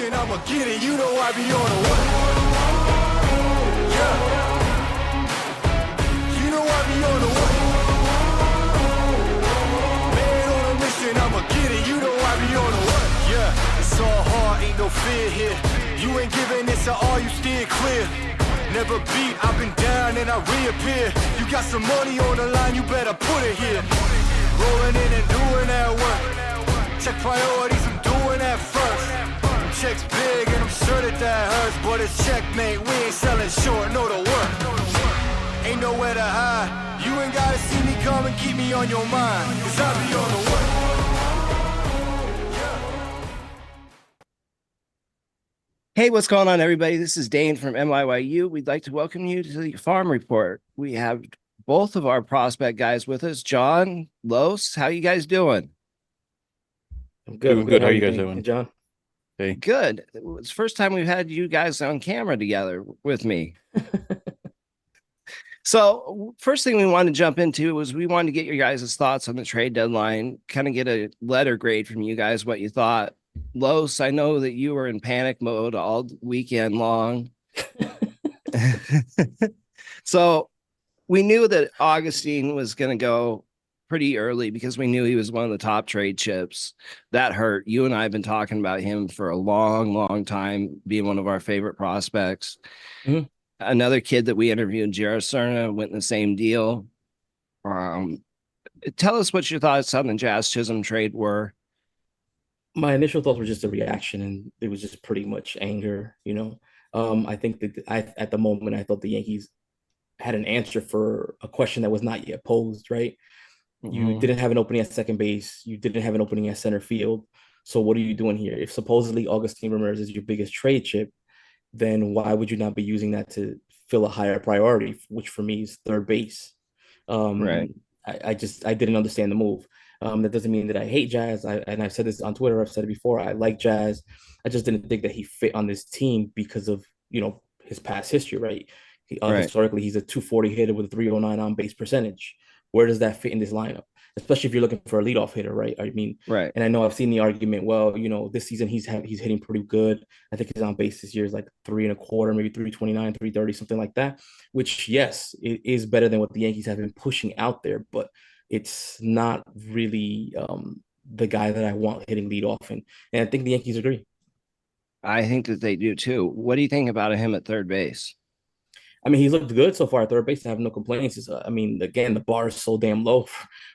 mission, I'ma get it. You know I be on a what? Yeah. You know I be on a what? Man on a mission, I'ma get it. You know I be on a what? Yeah. It's all hard, ain't no fear here. You ain't giving this to all, you steer clear. Never beat, I've been down and I reappear. You got some money on the line, you better put it here. Rolling in and doing that work. Check priorities, I'm doing that first. Check's big and I'm sure that hurts, but it's checkmate, we ain't selling short, no the work. Ain't nowhere to hide. You ain't gotta see me come and keep me on your mind, cause I be on the work. Hey, what's going on, everybody? This is Dane from MIYU. We'd like to welcome you to the Farm Report. We have both of our prospect guys with us. John, Los, how you guys doing? I'm good. Doing good. How you guys doing? Hey, John? Hey. Good. It's the first time we've had you guys on camera together with me. So first thing we wanted to jump into was we wanted to get your guys' thoughts on the trade deadline, kind of get a letter grade from you guys, what you thought. Los, I know that you were in panic mode all weekend long. So we knew that Augustine was going to go pretty early because we knew he was one of the top trade chips. That hurt. You and I have been talking about him for a long, long time, being one of our favorite prospects. Mm-hmm. Another kid that we interviewed, Jared Cerna, went in the same deal. Tell us what your thoughts on the Jazz Chisholm trade were. My initial thoughts were just a reaction, and it was just pretty much anger. I think that at the moment, I thought the Yankees had an answer for a question that was not yet posed, right? Mm-hmm. You didn't have an opening at second base. You didn't have an opening at center field. So what are you doing here? If supposedly Augustine Ramirez is your biggest trade chip, then why would you not be using that to fill a higher priority, which for me is third base? Right. I didn't understand the move. That doesn't mean that I hate Jazz. And I've said this on Twitter. I've said it before. I like Jazz. I just didn't think that he fit on this team because of, his past history, right? Historically, he's a 240 hitter with a 309 on base percentage. Where does that fit in this lineup? Especially if you're looking for a leadoff hitter, right? I mean, right. And I know I've seen the argument, well, this season he's hitting pretty good. I think his on base this year is like 3.25, maybe 329, 330, something like that. Which, yes, it is better than what the Yankees have been pushing out there, but it's not really the guy that I want hitting leadoff. And I think the Yankees agree. I think that they do too. What do you think about him at third base? I mean, he's looked good so far at third base. I have no complaints. Again, the bar is so damn low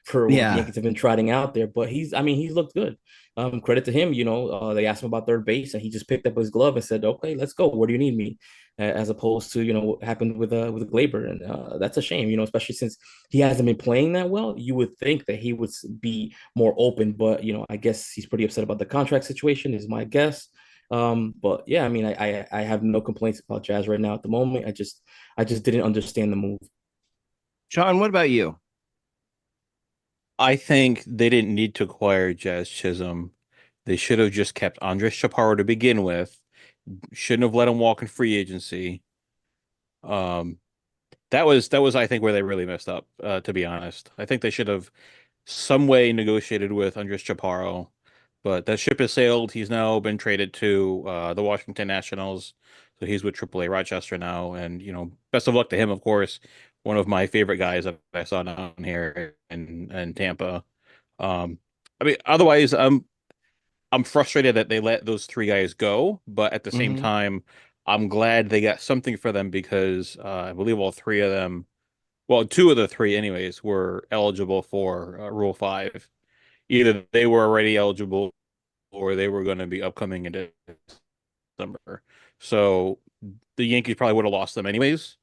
for what the Yankees have been trotting out there. But he's looked good. Credit to him. They asked him about third base, and he just picked up his glove and said, "Okay, let's go. Where do you need me?" As opposed to what happened with Gleyber, and that's a shame. Especially since he hasn't been playing that well. You would think that he would be more open, but I guess he's pretty upset about the contract situation. Is my guess. But yeah, I mean, I have no complaints about Jazz right now at the moment. I just didn't understand the move. John, what about you? I think they didn't need to acquire Jazz Chisholm. They should have just kept Andres Chaparro to begin with. Shouldn't have let him walk in free agency. That was I think where they really messed up, to be honest. I think they should have some way negotiated with Andres Chaparro. But that ship has sailed. He's now been traded to the Washington Nationals. So he's with AAA Rochester now. And, best of luck to him, of course. One of my favorite guys that I saw down here in Tampa. Otherwise, I'm frustrated that they let those three guys go. But at the same time, I'm glad they got something for them because I believe all three of them, well, two of the three anyways, were eligible for Rule 5. Either they were already eligible or they were going to be upcoming in December. So the Yankees probably would have lost them anyways.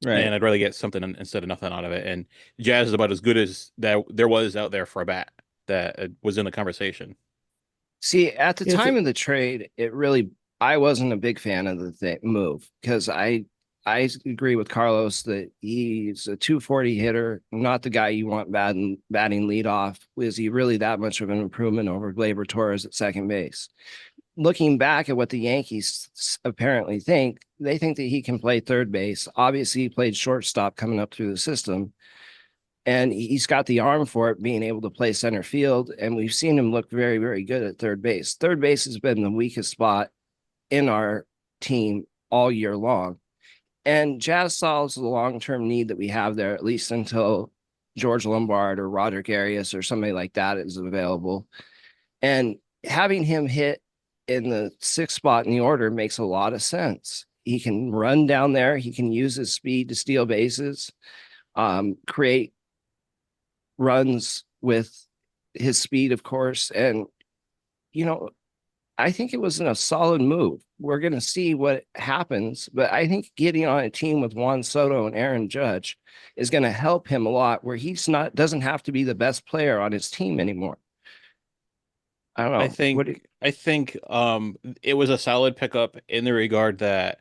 Right. And I'd rather get something instead of nothing out of it. And Jazz is about as good as that there was out there for a bat that was in the conversation. See, at the time of the trade, I wasn't a big fan of the move because I agree with Carlos that he's a 240 hitter, not the guy you want batting leadoff. Is he really that much of an improvement over Gleyber Torres at second base? Looking back at what the Yankees apparently think, they think that he can play third base. Obviously, he played shortstop coming up through the system, and he's got the arm for it, being able to play center field, and we've seen him look very, very good at third base. Third base has been the weakest spot in our team all year long. And Jazz solves the long-term need that we have there, at least until George Lombard or Roderick Arias or somebody like that is available. And having him hit in the sixth spot in the order makes a lot of sense. He can run down there. He can use his speed to steal bases, create runs with his speed, of course. And, you know, I think it was a solid move. We're going to see what happens, but I think getting on a team with Juan Soto and Aaron Judge is going to help him a lot where he's not, doesn't have to be the best player on his team anymore. I don't I know. think I think it was a solid pickup in the regard that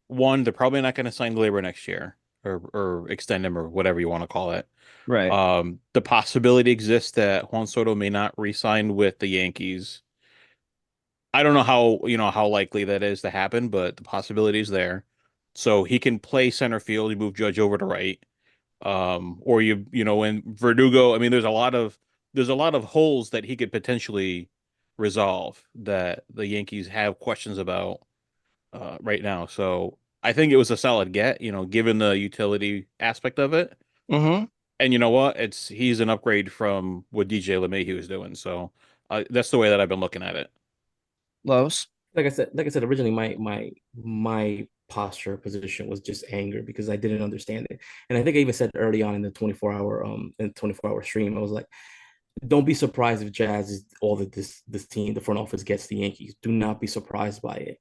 one, they're probably not going to sign Glaber next year or extend him or whatever you want to call it. Right. The possibility exists that Juan Soto may not re-sign with the Yankees. I don't know how likely that is to happen, but the possibility is there. So he can play center field. You move Judge over to right. Or when Verdugo, I mean, there's a lot of holes that he could potentially resolve that the Yankees have questions about right now. So I think it was a solid get, given the utility aspect of it. Mm-hmm. And you know what? He's an upgrade from what DJ LeMahieu was doing. So that's the way that I've been looking at it. Los. Like I said, originally my posture position was just anger because I didn't understand it. And I think I even said early on in the 24-hour stream, I was like, don't be surprised if Jazz is all that this team, the front office gets the Yankees. Do not be surprised by it.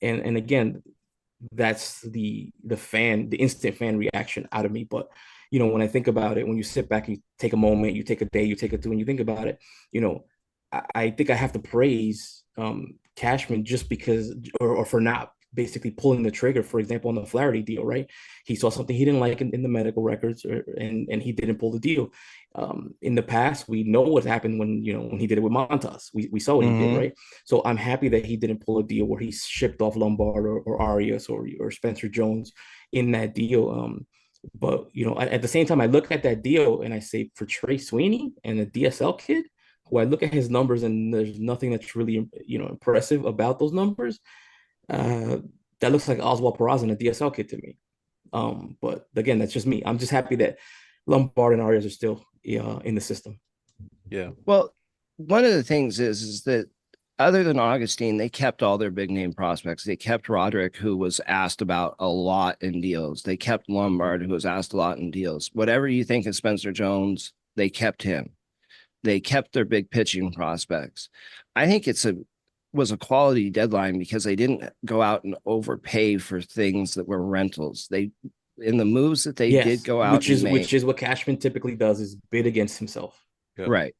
And again, that's the instant fan reaction out of me. But when I think about it, when you sit back, you take a moment, you take a day, you take a two, and you think about it, I think I have to praise Cashman just because, or for not basically pulling the trigger. For example, on the Flaherty deal, right? He saw something he didn't like in the medical records, and he didn't pull the deal. In the past, we know what happened when he did it with Montas. We saw what he did, Mm-hmm. right? So I'm happy that he didn't pull a deal where he shipped off Lombard or Arias or Spencer Jones in that deal. But at the same time, I look at that deal and I say, for Trey Sweeney and a DSL kid, who I look at his numbers and there's nothing that's really impressive about those numbers. Uh, that looks like Oswald Peraza and a DSL kid to me. But again, that's just me. I'm just happy that Lombard and Arias are still in the system. Yeah. Well, one of the things is that other than Augustine, they kept all their big name prospects. They kept Roderick, who was asked about a lot in deals. They kept Lombard, who was asked a lot in deals. Whatever you think of Spencer Jones, they kept him. They kept their big pitching prospects. I think was a quality deadline because they didn't go out and overpay for things that were rentals. They in the moves that they did Yes, go out which and is make. which is what Cashman typically does, is bid against himself. Yep. Right.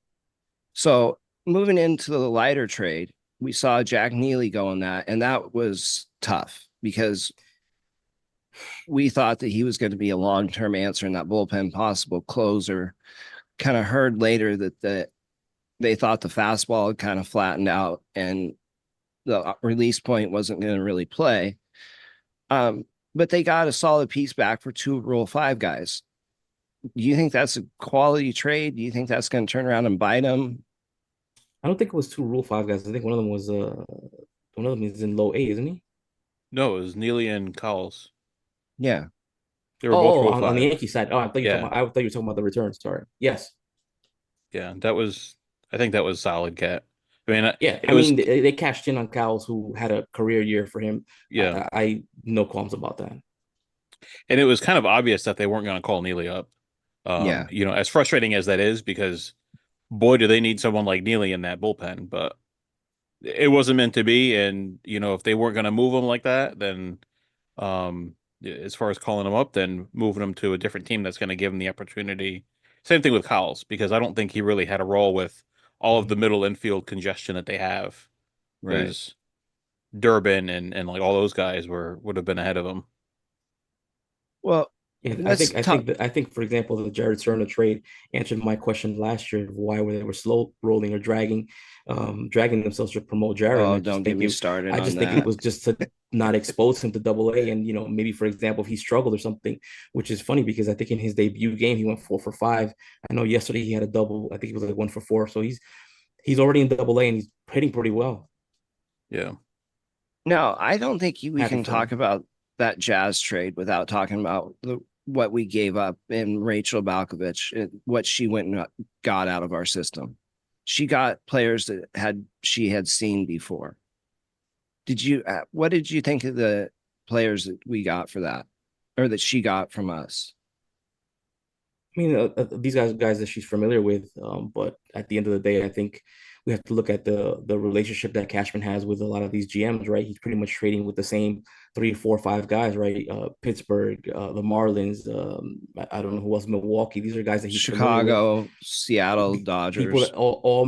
So moving into the lighter trade, we saw Jack Neely go on that, and that was tough because we thought that he was going to be a long-term answer in that bullpen, possible closer. Kind of heard later that they thought the fastball had kind of flattened out and the release point wasn't going to really play. But they got a solid piece back for two Rule 5 guys. Do you think that's a quality trade? Do you think that's going to turn around and bite them? I don't think it was two Rule 5 guys. I think one of them is in low A, isn't he? No, it was Neely and Cowles. Yeah. They were both Rule on the 5. Yankee side. Oh, Yeah. I thought you were talking about the return. Sorry. Yes. Yeah, I think that was solid get. I mean, Yeah. it I was, mean, they cashed in on Cowles, who had a career year for him. yeah. I no qualms about that. And it was kind of obvious that they weren't going to call Neely up. Yeah. As frustrating as that is, because boy, do they need someone like Neely in that bullpen, but it wasn't meant to be. And, if they weren't going to move him like that, then, as far as calling him up, then moving him to a different team that's going to give him the opportunity. Same thing with Cowles, because I don't think he really had a role with all of the middle infield congestion that they have. Right. Because Durbin and like all those guys would have been ahead of him. Well, and let's talk. I think, for example, the Jared Serna trade answered my question last year of why they were slow rolling or dragging themselves to promote Jared. And Oh, don't get me started I on just think it that. was just to not expose him to Double A, and maybe, for example, if he struggled or something, which is funny because I think in his debut game he went 4 for 5. I know yesterday he had a double. I think he was like 1 for 4. So he's already in Double A and he's hitting pretty well. Yeah. No, I don't think we Happy can for talk them. about that Jazz trade without talking about what we gave up in Rachel Balkovich, what she went and got out of our system. She got players that she had seen before. What did you think of the players that we got for that, or that she got from us? I mean, these guys that she's familiar with. But at the end of the day, I think we have to look at the relationship that Cashman has with a lot of these GMs, right? He's pretty much trading with the same three, four, five guys, right? Pittsburgh, the Marlins. I don't know who else. Milwaukee. These are guys that he's familiar with. Chicago, Seattle, People that Dodgers. all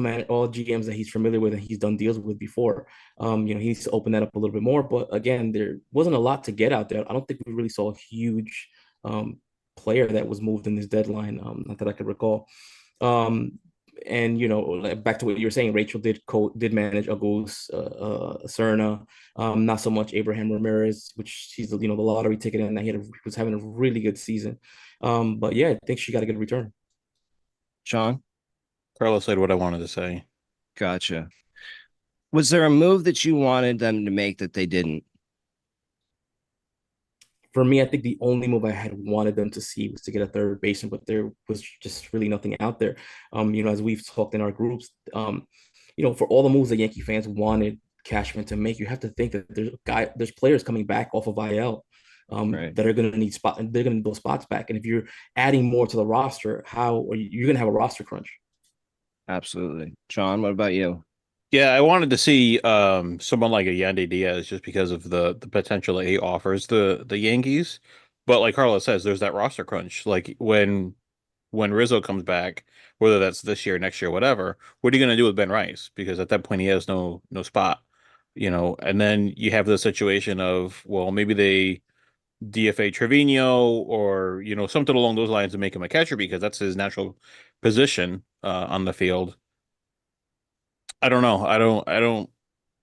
GMs that he's familiar with and he's done deals with before. He needs to open that up a little bit more. But again, there wasn't a lot to get out there. I don't think we really saw a huge um, player that was moved in this deadline, not that I could recall. Um, and like, back to what you were saying, Rachel did manage Agus, Serna, not so much Abraham Ramirez, which she's the lottery ticket, and he was having a really good season. But yeah, I think she got a good return. Sean, Carlos said what I wanted to say. gotcha. Was there a move that you wanted them to make that they didn't? For me, I think the only move I had wanted them to see was to get a third baseman, but there was just really nothing out there. As we've talked in our groups, for all the moves that Yankee fans wanted Cashman to make, you have to think that there's players coming back off of IL Right. that are going to need they're going to need those spots back. And if you're adding more to the roster, how are you're going to have a roster crunch? Absolutely. Sean, what about you? Yeah, I wanted to see someone like a Yandy Diaz just because of the potential that he offers the Yankees. But like Carlos says, there's that roster crunch. Like when Rizzo comes back, whether that's this year, next year, whatever, what are you going to do with Ben Rice? Because at that point he has no spot, And then you have the situation of, well, maybe they DFA Trevino or something along those lines to make him a catcher because that's his natural position on the field. I don't know. I don't.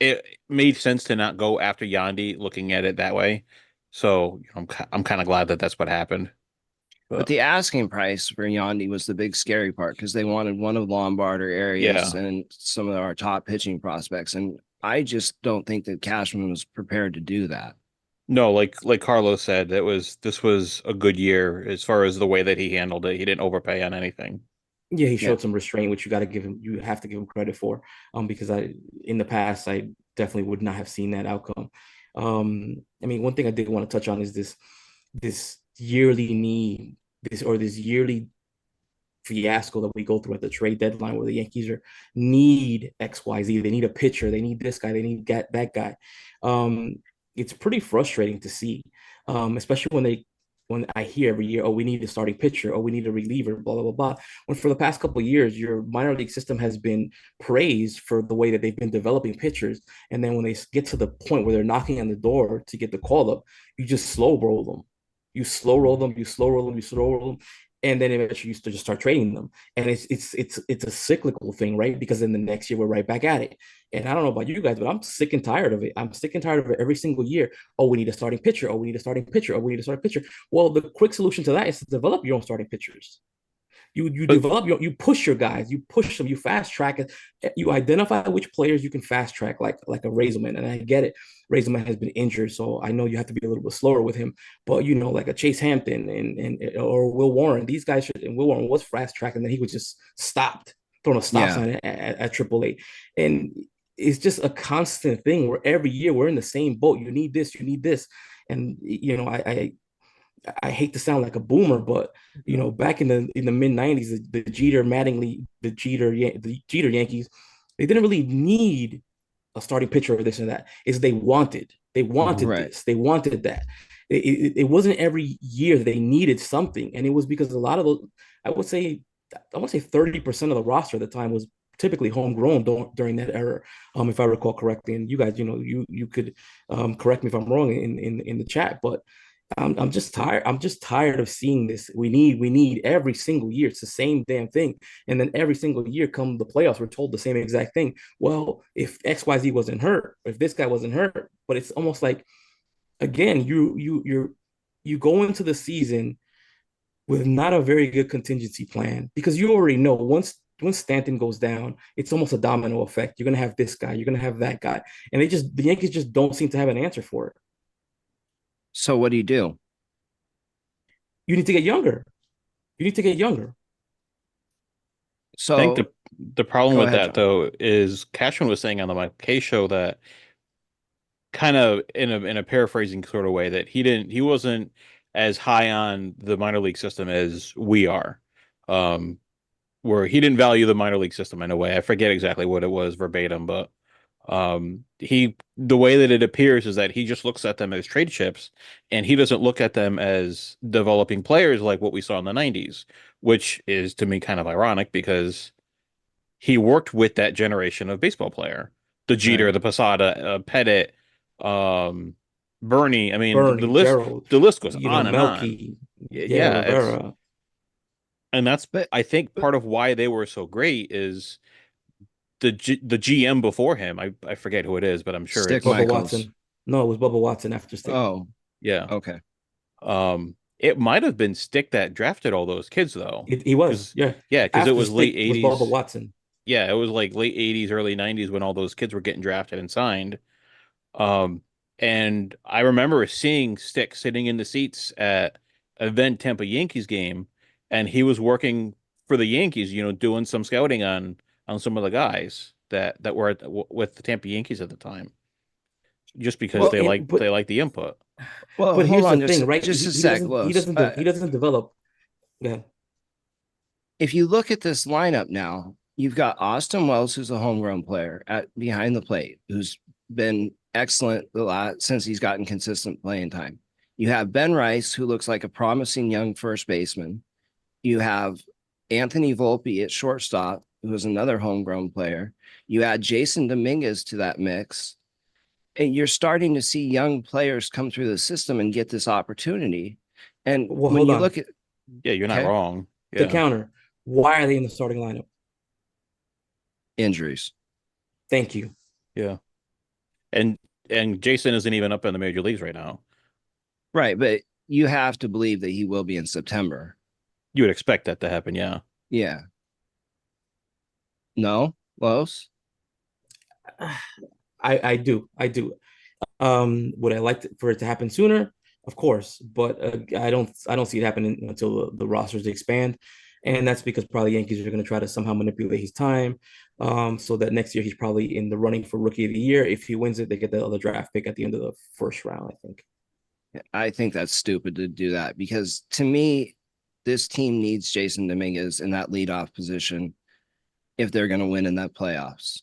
It made sense to not go after Yandy, looking at it that way. So I'm kind of glad that that's what happened. But But the asking price for Yandy was the big scary part because they wanted one of Lombard or Arias yeah, and some of our top pitching prospects. And I just don't think that Cashman was prepared to do that. no, like Carlos said, this was a good year as far as the way that he handled it. He didn't overpay on anything. Yeah, he Yeah. showed some restraint, which you have to give him credit for. Because in the past, I definitely would not have seen that outcome. I mean, one thing I did want to touch on is this yearly need, this yearly fiasco that we go through at the trade deadline where the Yankees need XYZ. They need a pitcher. They need this guy. They need that guy. Um, it's pretty frustrating to see, especially when I hear every year, oh, we need a starting pitcher, oh, we need a reliever, blah, blah, blah, blah. When for the past couple of years, your minor league system has been praised for the way that they've been developing pitchers. And then when they get to the point where they're knocking on the door to get the call up, you just slow roll them. You slow roll them, you slow roll them, you slow roll them, and then eventually you just start trading them. And it's a cyclical thing, right? Because then the next year we're right back at it. And I don't know about you guys, but I'm sick and tired of it. I'm sick and tired of it every single year. Oh, we need a starting pitcher. Oh, we need a starting pitcher. Oh, we need a starting pitcher. Well, the quick solution to that is to develop your own starting pitchers. You But develop you push your guys, you push them, you fast track it, you identify which players you can fast track, like a Razelman. And I get it, Razelman has been injured, so I know you have to be a little bit slower with him. But like a Chase Hampton and or Will Warren, these guys should. And Will Warren was fast tracked, and then he was just stopped, throwing a stop Yeah. sign at AAA, and it's just a constant thing where every year we're in the same boat. You need this, and I hate to sound like a boomer, but back in the mid '90s, the Jeter Mattingly, the Jeter Yankees, they didn't really need a starting pitcher or this or that. Is they wanted Right. this, they wanted that. It wasn't every year that they needed something, and it was because a lot of those, I would say, 30% of the roster at the time was typically homegrown during that era, if I recall correctly. And you guys, you could correct me if I'm wrong in the chat, but I'm just tired. I'm just tired of seeing this. We need every single year. It's the same damn thing. And then every single year, come the playoffs, we're told the same exact thing. Well, if XYZ wasn't hurt, if this guy wasn't hurt, but it's almost like, again, you go into the season with not a very good contingency plan because you already know once once Stanton goes down, it's almost a domino effect. You're gonna have this guy, you're gonna have that guy, and the Yankees just don't seem to have an answer for it. So what do you do? You need to get younger. You need to get younger. I think So the problem go with ahead, that John. though is Cashman was saying on the Mike K show that kind of in a paraphrasing sort of way that he wasn't as high on the minor league system as we are. Um, where he didn't value the minor league system in a way. I forget exactly what it was verbatim, but the way that it appears is that he just looks at them as trade chips and he doesn't look at them as developing players like what we saw in the 90s, which is to me kind of ironic because he worked with that generation of baseball player. The Jeter, Right. the Posada, Pettit, um, Bernie. I mean, Bernie, Gerald, the list goes you know, on and on. Melky, yeah, Yeah, it's Rivera, and that's But I think but part of why they were so great is the GM before him. I forget who it is, but I'm sure Stick it's Bubba Michaels. Watson. No, it was Bubba Watson after Stick. Oh, yeah. okay. It might have been Stick that drafted all those kids though, He was, because yeah. yeah, because it After was late Stick was Bubba 80s. Watson. Yeah, it was like late 80s, early 90s when all those kids were getting drafted and signed. Um, and I remember seeing Stick sitting in the seats at a then Tampa Yankees game, and he was working for the Yankees, doing some scouting on some of the guys that were with the Tampa Yankees at the time, just because Well, Well, they like the input. well, but hold here's the on thing, right? just a sec, Los. He doesn't develop. Yeah. If you look at this lineup now, you've got Austin Wells, who's a homegrown player at behind the plate, who's been excellent a lot since he's gotten consistent playing time. You have Ben Rice, who looks like a promising young first baseman. You have Anthony Volpe at shortstop, who is another homegrown player. You add Jason Dominguez to that mix, and you're starting to see young players come through the system and get this opportunity. And Well, when hold you on. look at, Yeah, you're not okay, wrong. The Yeah. counter. Why are they in the starting lineup? injuries, Thank you. Yeah. And Jason isn't even up in the major leagues right now. right? But you have to believe that he will be in September. You would expect that to happen, yeah. Yeah. No, Los? I do. Would I like for it to happen sooner? Of course, but I don't see it happening until the rosters expand, and that's because probably Yankees are going to try to somehow manipulate his time, so that next year he's probably in the running for Rookie of the Year. If he wins it, they get the other draft pick at the end of the first round, I think. I think that's stupid to do that because to me, this team needs Jason Dominguez in that leadoff position if they're going to win in that playoffs.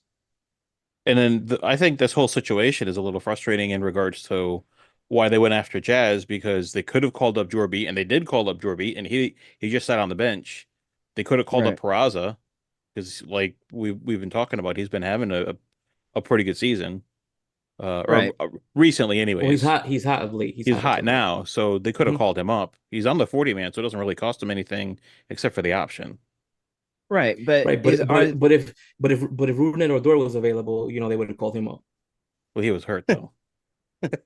And then I think this whole situation is a little frustrating in regards to why they went after Jazz because they could have called up Jorby and they did call up Jorby and he just sat on the bench. They could have called up Right. Peraza because like we've been talking about, he's been having a pretty good season. Right. Recently Well, anyways. he's hot of late. He's He's hot as hot of late. now, so they could have Mhm. called him up. He's on the 40 man, so it doesn't really cost him anything except for the option. Right. But Right, is are but if Ruben Odor was available, they would have called him up. Well, he was hurt though.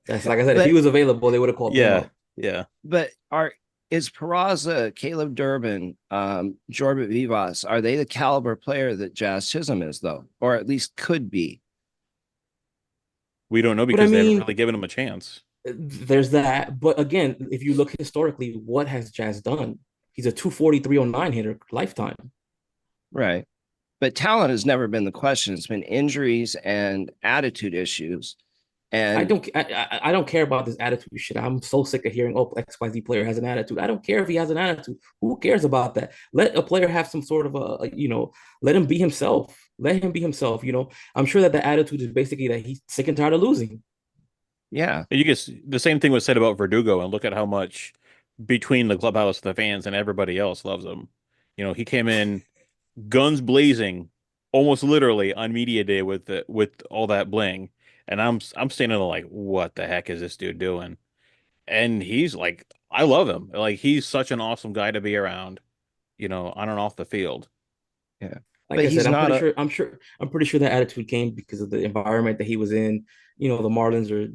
That's like I said, if he but was available, they would have called him Yeah, up. yeah. but are is Peraza, Caleb Durbin, Jorbit Vivas, are they the caliber player that Jazz Chisholm is though, or at least could be? We don't know But I because they haven't mean, really given him a chance. there's that. But again, if you look historically, what has Jazz done? He's a 240, 309 hitter lifetime. Right. But talent has never been the question. It's been injuries and attitude issues. And I don't care about this attitude shit. I'm so sick of hearing, oh, XYZ player has an attitude. I don't care if he has an attitude. Who cares about that? Let a player have some sort of let him be himself. Let him be himself. I'm sure that the attitude is basically that he's sick and tired of losing. yeah, You guess the same thing was said about Verdugo, and look at how much between the clubhouse, the fans, and everybody else loves him. He came in guns blazing, almost literally on media day with all that bling, and I'm standing there like, what the heck is this dude doing? And he's like, I love him. Like he's such an awesome guy to be around, on and off the field. yeah. Like But I said, he's not a I'm pretty sure that attitude came because of the environment that he was in. The Marlins are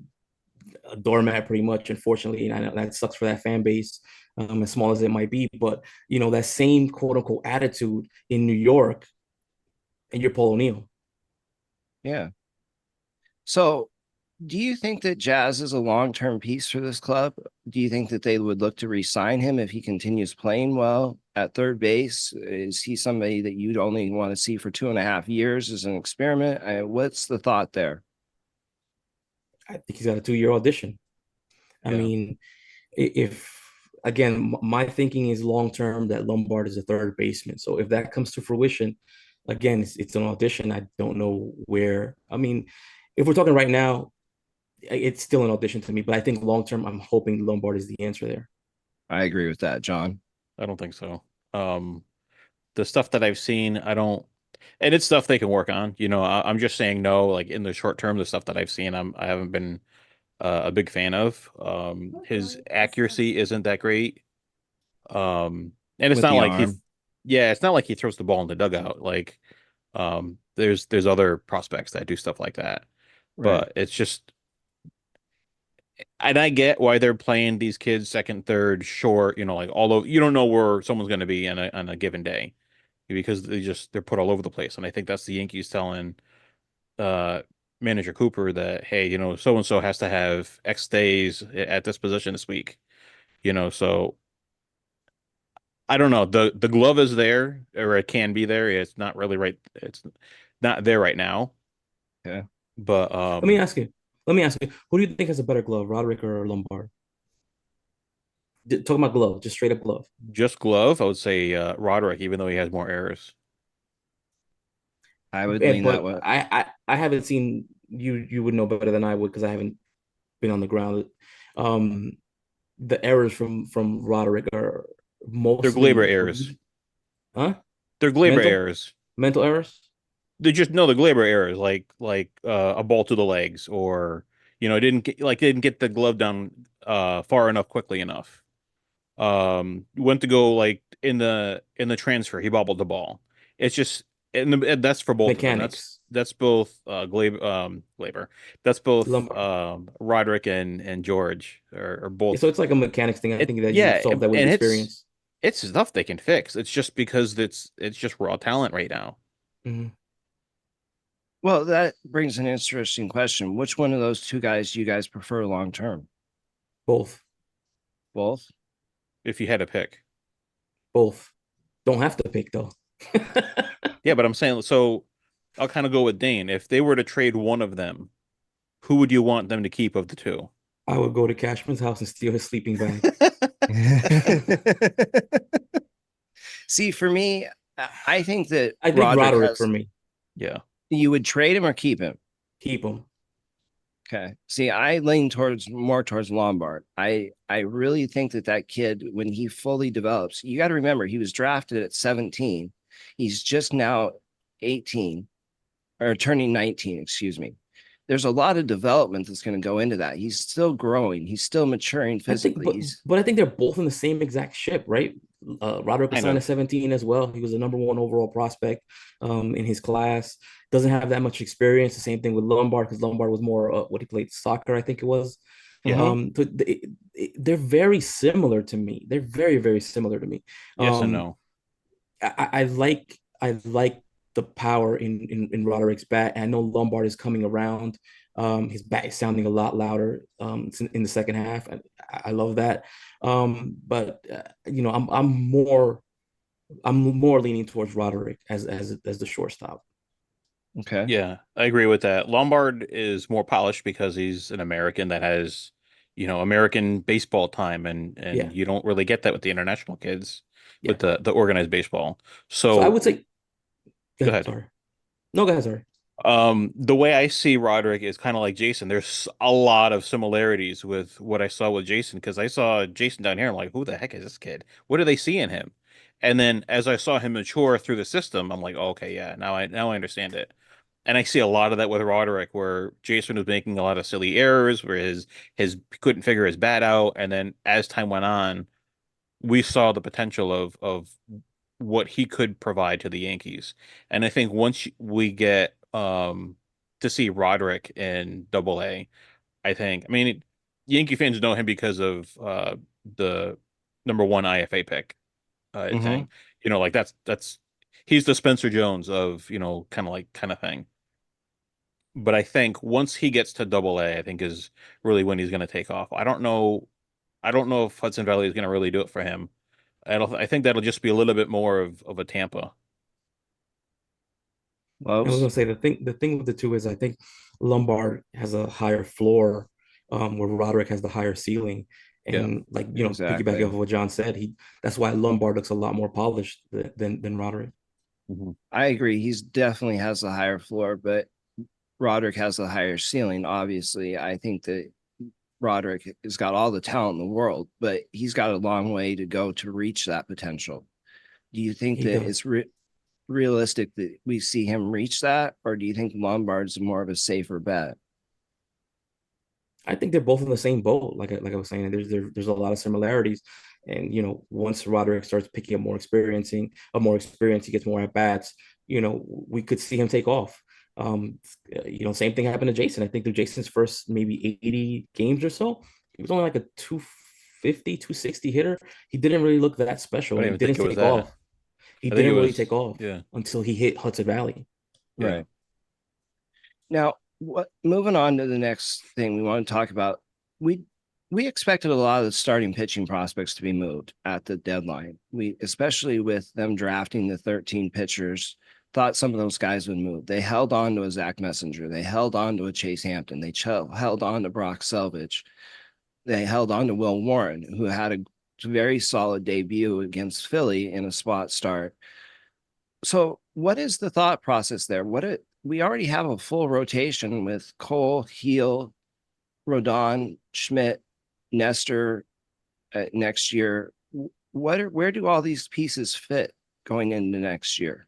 a doormat pretty much, unfortunately, and I know that sucks for that fan base, as small as it might be. But that same quote unquote attitude in New York and you're Paul O'Neill. Yeah. So, do you think that Jazz is a long-term piece for this club? Do you think that they would look to re-sign him if he continues playing well at third base? Is he somebody that you'd only want to see for 2.5 years as an experiment? What's the thought there? I think he's got a 2-year audition. I Yeah, mean, if again, my thinking is long term that Lombard is a third baseman. So if that comes to fruition, again, it's an audition. I don't know where. I mean, if we're talking right now, it's still an audition to me. But I think long term, I'm hoping Lombard is the answer there. I agree with that, John. I don't think so. The stuff that I've seen, I don't, and it's stuff they can work on. I'm just saying no. Like in the short term, the stuff that I've seen, I haven't been a big fan of. His accuracy isn't that great. And it's With not the like arm, yeah, it's not like he throws the ball in the dugout. Like, there's other prospects that do stuff like that, right? but it's just, and I get why they're playing these kids second, third, short. Like although you don't know where someone's going to be on a given day because they're put all over the place, and I think that's the Yankees telling uh manager Cooper that hey, so and so has to have X days at this position this week. So I don't know. The glove is there, or it can be there. It's not really right. It's not there right now. Yeah, But Let me ask you. Let me ask you. Who do you think has a better glove, Roderick or Lombard? Talking about glove, just straight up glove. just glove, I would say Roderick, even though he has more errors. I would lean that But way. I haven't seen you. You would know better than I would because I haven't been on the ground. Um, the errors from Roderick are They're Glaber mostly, errors. huh? They're Glaber Mental errors. mental errors. They just no the Glaber errors, like a ball to the legs, or didn't get the glove down far enough quickly enough. Went to go like in the transfer, he bobbled the ball. It's just and that's for both of them. That's Mechanics. that's both Glaber. That's both Lombard. Roderick and George are both So it's like a mechanics thing. I it think that you yeah, solve that with and it's experience. it's stuff they can fix. It's just because it's just raw talent right now. Mhm. Well, that brings an interesting question. Which one of those two guys do you guys prefer long term? Both, Both? If you had to pick. both. Don't have to pick though. Yeah, but I'm saying so I'll kind of go with Dane. If they were to trade one of them, who would you want them to keep of the two? I would go to Cashman's house and steal his sleeping bag. See, for me, I think that I think Roderick Roderick for has, me. Yeah. you would trade him or keep him. Keep him. Okay. See, I lean more towards Lombard. I really think that kid, when he fully develops, you got to remember he was drafted at 17. He's just now 18 or turning 19, excuse me. There's a lot of development that's going to go into that. He's still growing. He's still maturing I think, physically. but He's but I think they're both in the same exact ship, right? Roderick was Kind signed at of. 17 as well. He was the number one overall prospect in his class. Doesn't have that much experience. The same thing with Lombard because Lombard was more what he played soccer, I think it was. Yeah. So they're very similar to me. They're very, very similar to me. Yes and Um, no. I like the power in Roderick's bat. And I know Lombard is coming around. His bat is sounding a lot louder in the second half. I love that. But I'm more leaning towards Roderick as the shortstop. okay. Yeah, I agree with that. Lombard is more polished because he's an American that has, American baseball time, and Yeah, you don't really get that with the international kids yeah. with the organized baseball. So I So would say, go go ahead, ahead. sorry. No, go ahead, sorry. The way I see Roderick is kind of like Jason. There's a lot of similarities with what I saw with Jason because I saw Jason down here. I'm like, who the heck is this kid? What do they see in him? And then as I saw him mature through the system, I'm like, oh, okay, yeah, now I understand it. And I see a lot of that with Roderick, where Jason was making a lot of silly errors, where his couldn't figure his bat out, and then as time went on, we saw the potential of what he could provide to the Yankees. And I think once we get to see Roderick in Double A, I think I mean Yankee fans know him because of the number one IFA pick Mm-hmm. thing. Like that's he's the Spencer Jones of, kind of thing. But I think once he gets to double A, I think is really when he's going to take off. I don't know if Hudson Valley is going to really do it for him. I think that'll just be a little bit more of a Tampa. I was Lowe's. gonna say the thing with the two is I think Lombard has a higher floor, where Roderick has the higher ceiling. Yeah. And like piggybacking Exactly. off of what John said, that's why Lombard looks a lot more polished than Roderick. Mhm. I agree. He's definitely has the higher floor, but Roderick has the higher ceiling. Obviously, I think that Roderick has got all the talent in the world, but he's got a long way to go to reach that potential. Do you think He that does. it's realistic that we see him reach that, or do you think Lombard's more of a safer bet? I think they're both in the same boat. Like I was saying, there's a lot of similarities. And once Roderick starts picking up more experience, he gets more at bats. We could see him take off. Same thing happened to Jason. I think through Jason's first maybe 80 games or so, he was only like a 250, 260 hitter. He didn't really look that I special, don't and he even think didn't it was take that. off. He I think it didn't really take was, off yeah, until he hit Hudson Valley. yeah. Right. Now, what moving on to the next thing we want to talk about, we we expected a lot of the starting pitching prospects to be moved at the deadline. We especially with them drafting the 13 pitchers, thought some of those guys would move. They held on to a Zach Messenger, they held on to a Chase Hampton, they held on to Brock Selvage, they held on to Will Warren, who had a very solid debut against Philly in a spot start. So, what is the thought process there? We already have a full rotation with Cole, Heel, Rodon, Schmidt, Nestor next year. Where do all these pieces fit going into next year?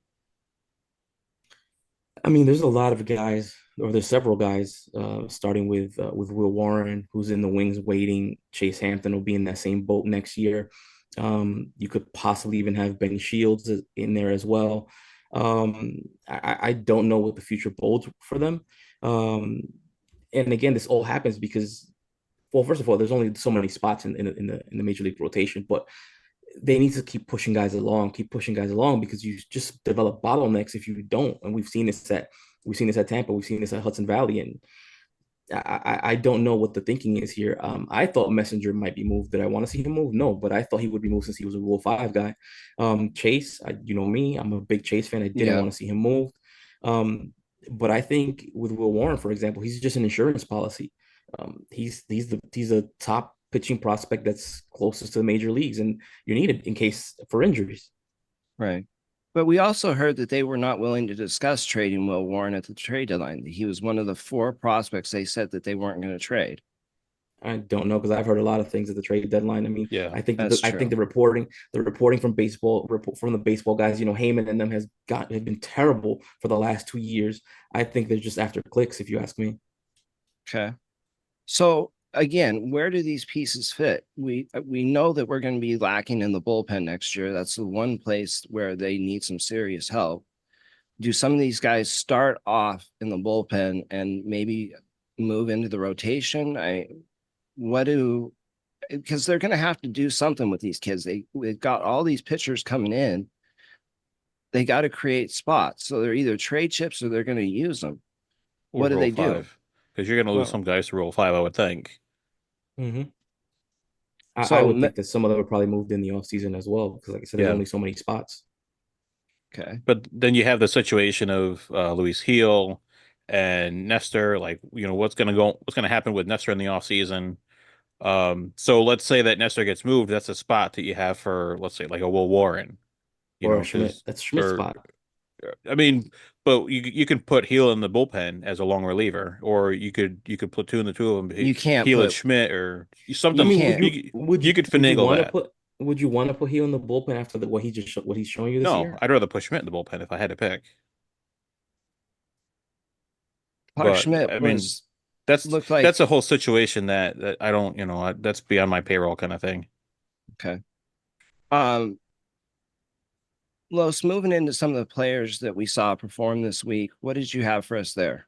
I mean, there's a lot of guys, or there's several guys, starting with Will Warren, who's in the wings waiting. Chase Hampton will be in that same boat next year. You could possibly even have Ben Shields in there as well. I don't know what the future holds for them. Um, and again, this all happens because, well, first of all, there's only so many spots in the major league rotation, but they need to keep pushing guys along because you just develop bottlenecks if you don't. And we've seen this at Tampa, we've seen this at Hudson Valley, and I don't know what the thinking is here. I thought Messenger might be moved. Did I want to see him move? No, but I thought he would be moved since he was a Rule 5 guy. Chase, you know me, I'm a big Chase fan. I didn't Yeah, want to see him moved. But I think with Will Warren, for example, he's just an insurance policy. He's a top pitching prospect that's closest to the major leagues, and you need it in case for injuries. right. But we also heard that they were not willing to discuss trading Will Warren at the trade deadline. He was one of the four prospects they said that they weren't going to trade. I don't know because I've heard a lot of things at the trade deadline. I mean, Yeah. That's I think true. the reporting from the baseball guys, Heyman and them have been terrible for the last 2 years. I think they're just after clicks, if you ask me. Okay. So again, where do these pieces fit? We know that we're going to be lacking in the bullpen next year. That's the one place where they need some serious help. Do some of these guys start off in the bullpen and maybe move into the rotation? What do because they're going to have to do something with these kids. They've got all these pitchers coming in. They got to create spots. So they're either trade chips or they're going to use them. Or What do Rule they do? 5. Because you're going to lose Well, some guys to Rule 5, I would think. Mm-hmm. I so would think that some of them are probably moved in the offseason as well because, like I said, there's Yeah. only so many spots. okay. But then you have the situation of Luis Heel and Nestor. Like, what's going to happen with Nestor in the offseason? So let's say that Nestor gets moved. That's a spot that you have for, let's say, like a Will Warren, Or Schmidt, because, that's Schmidt's or, spot. I mean, but you can put Heel in the bullpen as a long reliever, or you could platoon the two of them, You can't Heel and put, Schmidt, or I you something. mean, can't, You could finagle that. would you want to put Heel in the bullpen after what he's showing you this No, year? I'd rather put Schmidt in the bullpen if I had to pick. Clark But Schmidt I mean, was, that's looked like, that's a whole situation that I don't, that's beyond my payroll kind of thing. okay. Um, Los, moving into some of the players that we saw perform this week, what did you have for us there?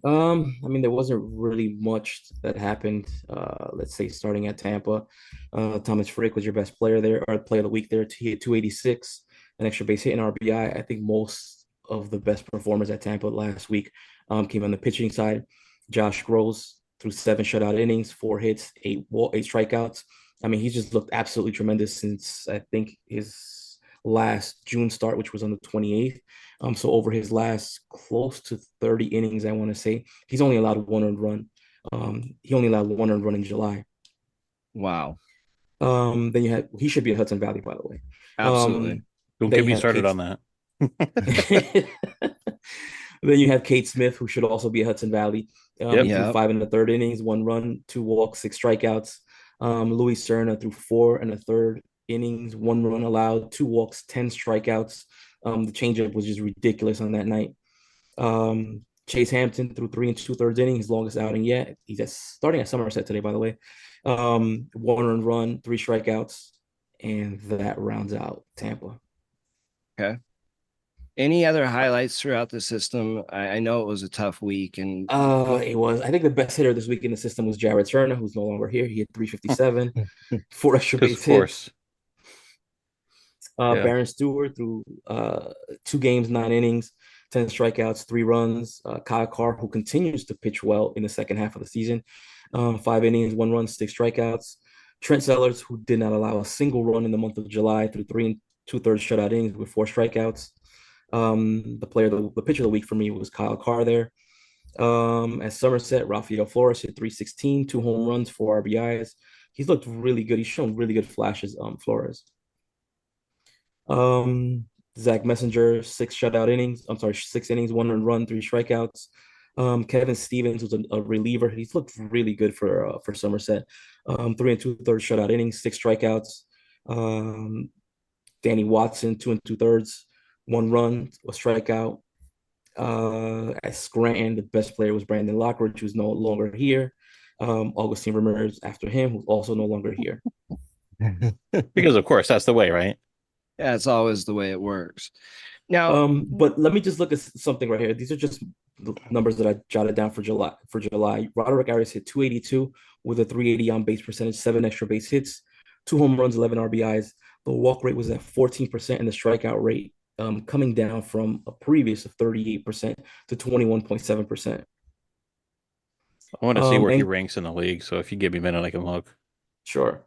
I mean, there wasn't really much that happened. Let's say starting at Tampa, Thomas Frick was your best player there, or player of the week there. He hit 286. an extra base hit, and RBI. I think most of the best performers at Tampa last week came on the pitching side. Josh Gross threw 7 shutout innings, 4 hits, eight strikeouts. I mean, he's just looked absolutely tremendous since I think his last June start, which was on the 28th. So over his last close to 30 innings, I want to say he's only allowed one earned run. He only allowed one earned run in July. Wow. Then you had he should be at Hudson Valley, by the way. Absolutely. Don't Then get you me have started Kate. on that. Then you have Kate Smith, who should also be at Hudson Valley. Yep. He threw 5 1/3 innings, 1 run, 2 walks, 6 strikeouts. Louis Serna threw 4 1/3 innings, 1 run allowed, 2 walks, 10 strikeouts. The changeup was just ridiculous on that night. Chase Hampton threw 3 2/3 innings, his longest outing yet. He's starting at Somerset today, by the way. 1 run, 3 strikeouts, and that rounds out Tampa. Okay. Any other highlights throughout the system? I know it was a tough week, and It was. I think the best hitter this week in the system was Jared Turner, who's no longer here. He had 357, 4 extra Because of base hits. course. Yeah. Baron Stewart threw 2 games, 9 innings, 10 strikeouts, 3 runs. Kyle Carr, who continues to pitch well in the second half of the season, 5 innings, 1 run, 6 strikeouts. Trent Sellers, who did not allow a single run in the month of July, threw 3 2/3 shutout innings with 4 strikeouts. The pitcher of the week for me was Kyle Carr there. At Somerset, Rafael Flores hit 316, 2 home runs, 4 RBIs. He's looked really good. He's shown really good flashes, Flores. Zach Messenger, 6 shutout innings. I'm sorry, 6 innings, 1 run, 3 strikeouts. Kevin Stevens was a reliever. He's looked really good for Somerset. 3 2/3 shutout innings, 6 strikeouts. Danny Watson, 2 2/3, 1 run, a strikeout. At Scranton, the best player was Brandon Lockridge, who's no longer here. Augustine Ramirez after him, who's also no longer here. Because of course that's the way, right? yeah, it's always the way it works. Now, But let me just look at something right here. These are just the numbers that I jotted down for July. Roderick Arias hit 282 with a 380 on base percentage, 7 extra base hits, 2 home runs, 11 RBIs. The walk rate was at 14%, and the strikeout rate coming down from a previous of 38% to 21.7%. I want to see where he ranks in the league. So if you give me a minute, I can look. Sure.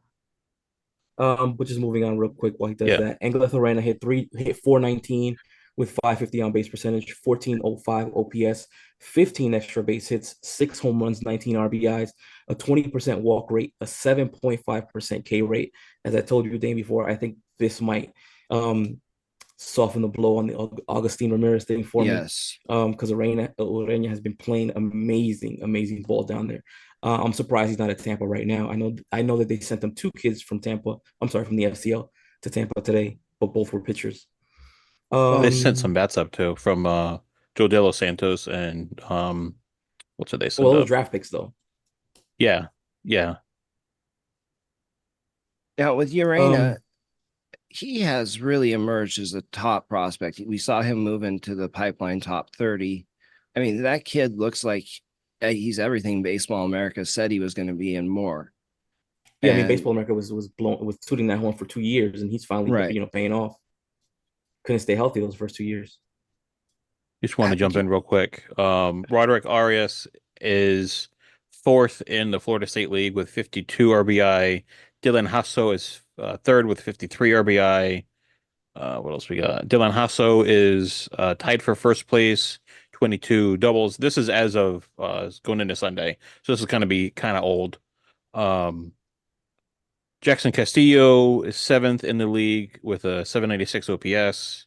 But just moving on real quick while he does Yeah. that. Angela Arena hit 419 with 550 on base percentage, 1405 OPS, 15 extra base hits, 6 home runs, 19 RBIs, a 20% walk rate, a 7.5% K rate. As I told you the day before, I think this might soften the blow on the Augustine Ramirez thing for me. yes. Because Urena has been playing amazing ball down there. I'm surprised he's not at Tampa right now. I know that they sent them 2 kids from Tampa. I'm sorry, from the FCL to Tampa today, but both were pitchers. They sent some bats up too from Joe De Los Santos and what's it they sent those up? draft picks though. Yeah. Yeah. Now with Urena, he has really emerged as a top prospect. We saw him move into the pipeline top 30. I mean, that kid looks like he's everything Baseball America said he was going to be and more. Yeah, I mean, Baseball America was tooting that horn for 2 years, and he's finally paying off. Couldn't stay healthy those first 2 years. Just want to jump in real quick. Roderick Arias is 4th in the Florida State League with 52 RBI. Dylan Hasso is 3rd with 53 RBI. What else we got? Dylan Hasso is tied for first place, 22 doubles. This is as of going into Sunday, so this is going to be kind of old. Jackson Castillo is 7th in the league with a 796 OPS.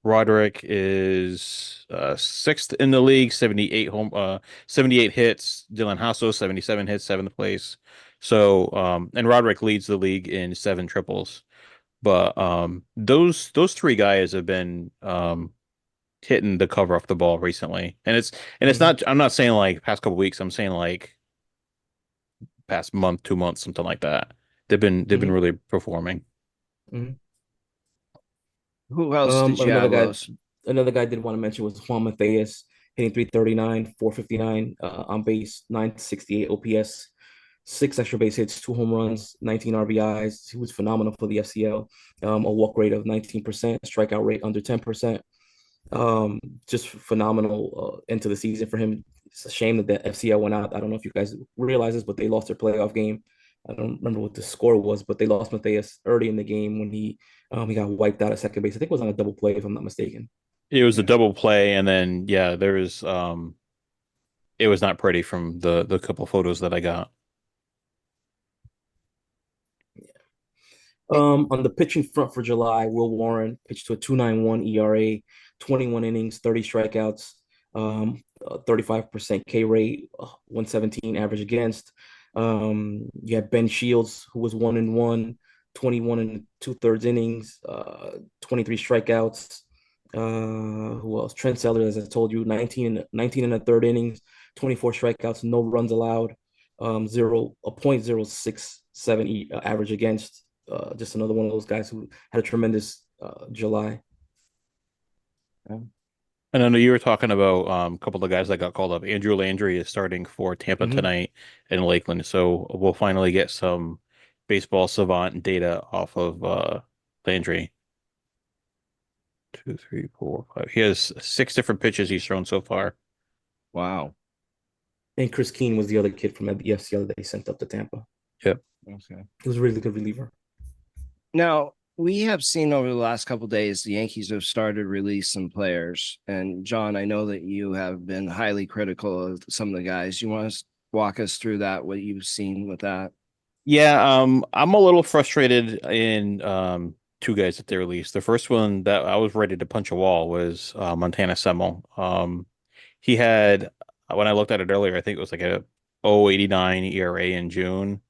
Roderick is 6th in the league, 78 hits. Dylan Hasso, 77 hits, 7th place. So and Roderick leads the league in 7 triples. But those 3 guys have been hitting the cover off the ball recently. And it's not, I'm not saying like past couple weeks, I'm saying like past month, 2 months, something like that. They've been really performing. Who else did you have? Another guy I did want to mention was Juan Matheus, hitting 339, 459 on base, 968 OPS, 6 extra base hits, 2 home runs, 19 RBIs. He was phenomenal for the FCL. A walk rate of 19%, strikeout rate under 10%. Just phenomenal into the season for him. It's a shame that the FCL went out. I don't know if you guys realize this, but they lost their playoff game. I don't remember what the score was, but they lost Matthias early in the game when he got wiped out at second base. I think it was on a double play, if I'm not mistaken. It was a Yeah. double play, and then yeah, there's it was not pretty from the couple photos that I got. On the pitching front for July, Will Warren pitched to a 2.91 ERA, 21 innings, 30 strikeouts, 35% K rate, 117 average against. You had Ben Shields, who was 1-1, 21 and 2/3 innings, 23 strikeouts. Who else? Trent Seller, as I told you, 19 and a third innings, 24 strikeouts, no runs allowed, 0.067 average against. Just another one of those guys who had a tremendous July. And I know you were talking about a couple of the guys that got called up. Andrew Landry is starting for Tampa Mhm. tonight in Lakeland, so we'll finally get some baseball savant data off of Landry. 2, 3, 4, 5. He has 6 different pitches he's thrown so far. Wow. And Chris Keene was the other kid from the FCL that they sent up to Tampa. Yep. Okay. He was a really good reliever. Now, we have seen over the last couple of days the Yankees have started to release some players. And John, I know that you have been highly critical of some of the guys. You want to walk us through that, what you've seen with that? Yeah, I'm a little frustrated in two guys that they released. The first one that I was ready to punch a wall was Montana Semmel. He had when I looked at it earlier, I think it was like a 0.89 ERA in June,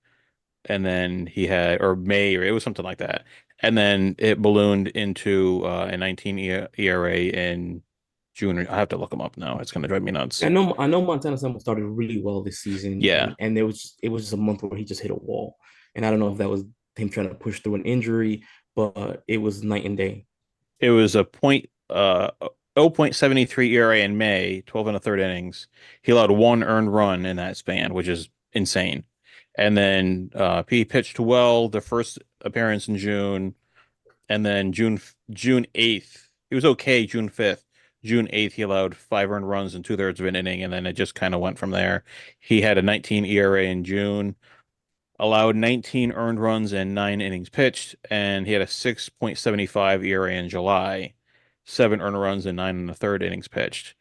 and then he had or May or it was something like that, and then it ballooned into a 19 ERA in June. I have to look him up now. It's gonna drive me nuts. I know Montana Semmel started really well this season, Yeah, and it was just a month where he just hit a wall. And I don't know if that was him trying to push through an injury, but it was night and day. it was a 0.73 ERA in May, 12 and a third innings. He allowed one earned run in that span, which is insane. And then he pitched well the first appearance in June, and then June 8th, he was okay. June 5th, June 8th, he allowed 5 earned runs in 2/3 of an inning, and then it just kind of went from there. He had a 19 ERA in June, allowed 19 earned runs and 9 innings pitched, and he had a 6.75 ERA in July, 7 earned runs and 9 1/3 innings pitched.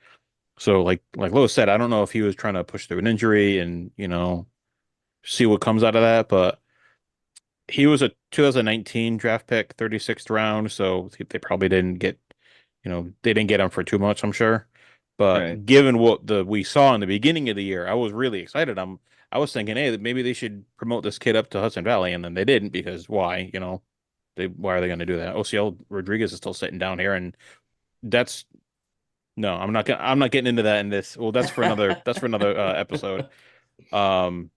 So like Lois said, I don't know if he was trying to push through an injury and see what comes out of that, but he was a 2019 draft pick, 36th round, so they probably didn't get, they didn't get him for too much, I'm sure. Right. But given what we saw in the beginning of the year, I was really excited. I was thinking, hey, maybe they should promote this kid up to Hudson Valley, and then they didn't because why? Why are they going to do that? OCL Rodriguez is still sitting down here, and that's no, I'm not getting into that in this. Well, that's for another episode. Um,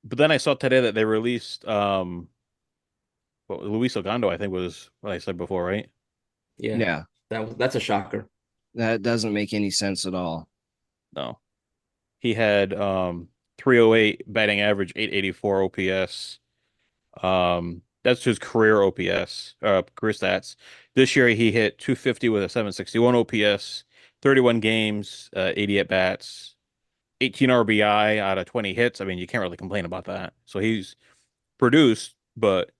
but then I saw today that they released Luis Ogando, I think was what I said before, right? Yeah, Yeah. that's a shocker. That doesn't make any sense at all. No. He had 308 batting average, 884 OPS. That's his career OPS, career stats. This year he hit 250 with a 761 OPS, 31 games, 80 at bats, 18 RBI out of 20 hits. I mean, you can't really complain about that. So he's produced, but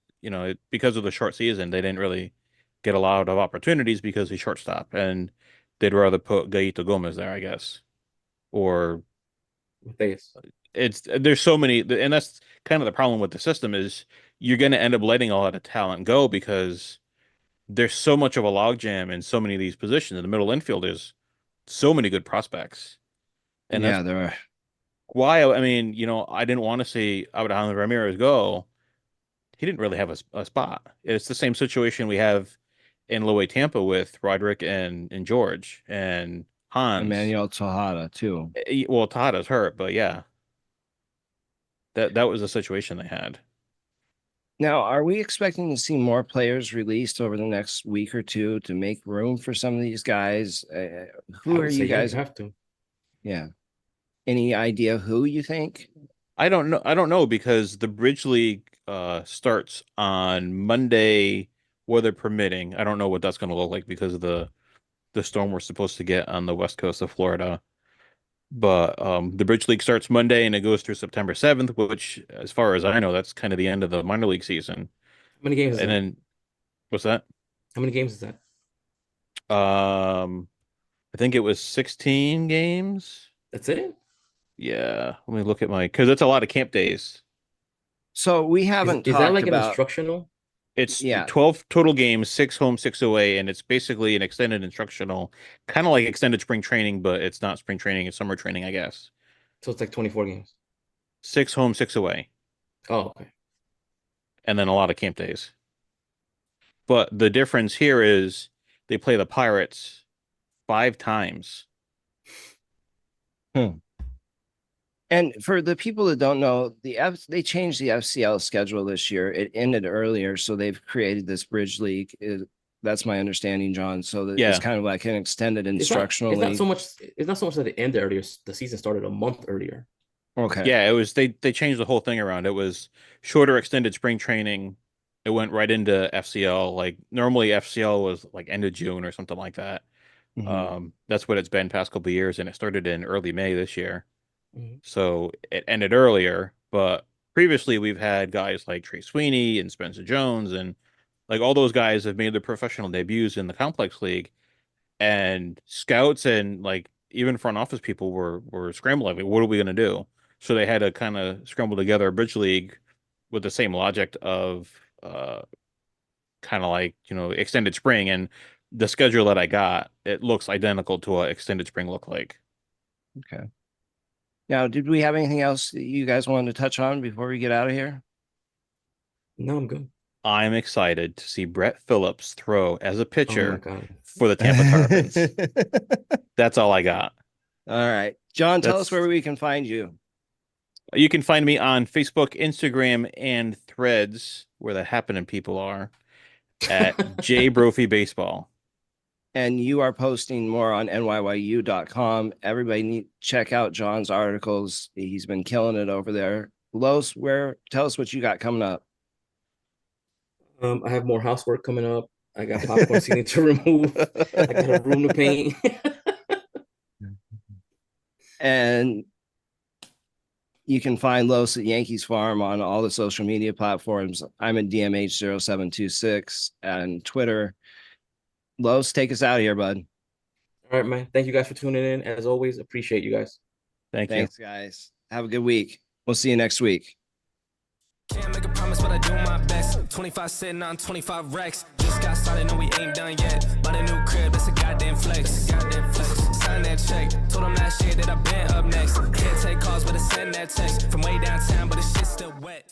because of the short season, they didn't really get a lot of opportunities because he's shortstop, and they'd rather put Gaito Gomez there, I guess. Or Matthias. there's so many, and that's kind of the problem with the system is you're going to end up letting a lot of talent go because there's so much of a logjam in so many of these positions. In the middle infield, there's so many good prospects, and that's Yeah, there are. why I mean, I didn't want to see Abraham Ramirez go. He didn't really have a spot. It's the same situation we have in low A Tampa with Roderick and George and Hans. Emmanuel Tejada too. Well, Tada's hurt, but yeah, that was the situation they had. Now, are we expecting to see more players released over the next week or two to make room for some of these guys? Who I are would you say, yeah, guys? you have to. Yeah. Any idea who you think? I don't know. I don't know because the Bridge League starts on Monday, weather permitting. I don't know what that's going to look like because of the storm we're supposed to get on the west coast of Florida. But the Bridge League starts Monday and it goes through September 7th, which, as far as I know, that's kind of the end of the minor league season. How many games is And that? then what's that? How many games is that? Um, I think it was 16 games. That's it? Yeah, let me look at my because it's a lot of camp days. So we Is, haven't is that talked like an about, instructional? It's yeah. 12 total games, 6 home, 6 away, and it's basically an extended instructional, kind of like extended spring training, but it's not spring training, it's summer training, I guess. So it's like 24 games. 6 home, 6 away, Oh, okay. and then a lot of camp days. But the difference here is they play the Pirates 5 times. Hmm. And for the people that don't know, they changed the FCL schedule this year. It ended earlier, so they've created this bridge league. That's my understanding, John. So that it's Yeah, kind of like an extended It's not instructional it's not so league. much it's not so much that it ended earlier. The season started a month earlier. Okay. yeah, it was they changed the whole thing around. It was shorter extended spring training. It went right into FCL. Like normally FCL was like end of June or something like that. Mhm. That's what it's been past couple of years, and it started in early May this year. Mhm. So it ended earlier, but previously we've had guys like Trey Sweeney and Spencer Jones and like all those guys have made their professional debuts in the complex league, and scouts and like even front office people were scrambling. Like, what are we going to do? So they had to kind of scramble together a bridge league with the same logic of kind of like, extended spring, and the schedule that I got, it looks identical to what extended spring looked like. Okay. Now, did we have anything else that you guys wanted to touch on before we get out of here? No, I'm good. I'm excited to see Brett Phillips throw as a Oh my pitcher God. for the Tampa Tarpons. That's all I got. All right. John, tell us That's where we can find you. You can find me on Facebook, Instagram, and Threads, where the happening people are, at J Brophy Baseball. And you are posting more on nyyu.com. Everybody need check out John's articles. He's been killing it over there. Los, tell us what you got coming up. I have more housework coming up. I got popcorn ceiling to remove. I got a room to paint. And you can find Los at Yankees Farm on all the social media platforms. I'm at DMH0726 and Twitter. Los, take us out of here, bud. All right, man. Thank you guys for tuning in. As always, appreciate you guys. Thank you. Thanks, guys. Have a good week. We'll see you next week. Can't make a promise, but I do my best. 25 sitting on 25 racks. Just got started, no, we ain't done yet. Bought a new crib, that's a goddamn flex. Goddamn flex. Sign that check. Told them last year that I've been up next. Can't take calls, but I send that text. From way downtown, but the shit's still wet.